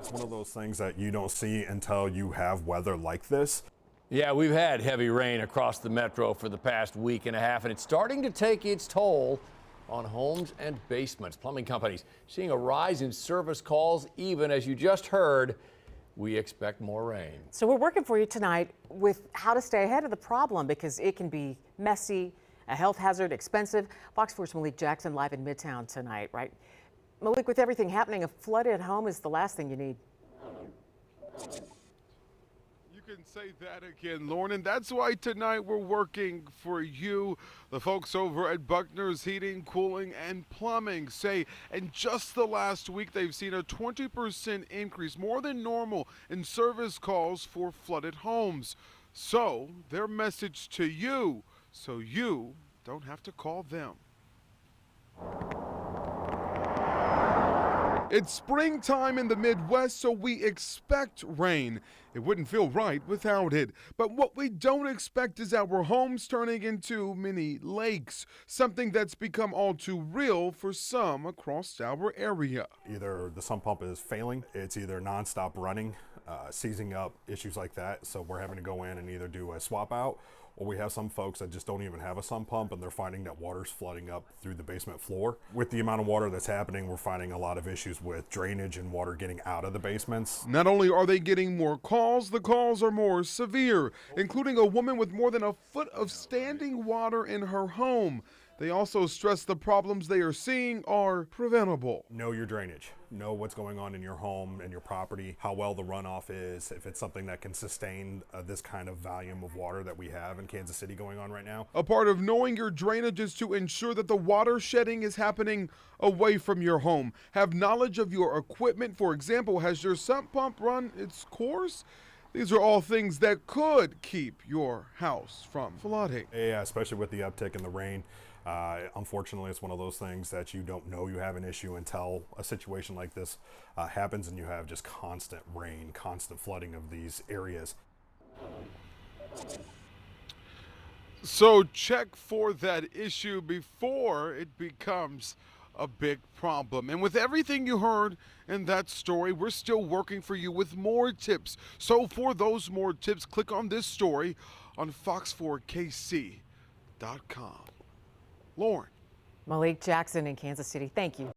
It's one of those things that you don't see until you have weather like this. Yeah, we've had heavy rain across the metro for the past week and a half, and it's starting to take its toll on homes and basements. Plumbing companies seeing a rise in service calls, even as you just heard, we expect more rain. So we're working for you tonight with how to stay ahead of the problem because it can be messy, a health hazard, expensive. Fox 4's Malik Jackson live in Midtown tonight, right? Malik, with everything happening, a flooded home is the last thing you need. You can say that again, Lauren, and that's why tonight we're working for you. The folks over at Buckner's Heating, Cooling, and Plumbing say in just the last week they've seen a 20% increase, more than normal, in service calls for flooded homes. So their message to you, so you don't have to call them. It's springtime in the Midwest, so we expect rain. It wouldn't feel right without it. But what we don't expect is our homes turning into mini lakes, something that's become all too real for some across our area. Either the sump pump is failing, it's either nonstop running, seizing up, issues like that. So we're having to go in and either do a swap out, or we have some folks that just don't even have a sump pump and they're finding that water's flooding up through the basement floor. With the amount of water that's happening, we're finding a lot of issues with drainage and water getting out of the basements. Not only are they getting more calls, the calls are more severe, including a woman with more than a foot of standing water in her home. They also stress the problems they are seeing are preventable. Know your drainage. Know what's going on in your home and your property, how well the runoff is, if it's something that can sustain this kind of volume of water that we have in Kansas City going on right now. A part of knowing your drainage is to ensure that the water shedding is happening away from your home. Have knowledge of your equipment. For example, has your sump pump run its course? These are all things that could keep your house from flooding. Yeah, especially with the uptick in the rain. Unfortunately, it's one of those things that you don't know you have an issue until a situation like this happens and you have just constant rain, constant flooding of these areas. So check for that issue before it becomes a big problem. And with everything you heard in that story, we're still working for you with more tips. So for those more tips, click on this story on fox4kc.com. Lauren. Malik Jackson in Kansas City, thank you.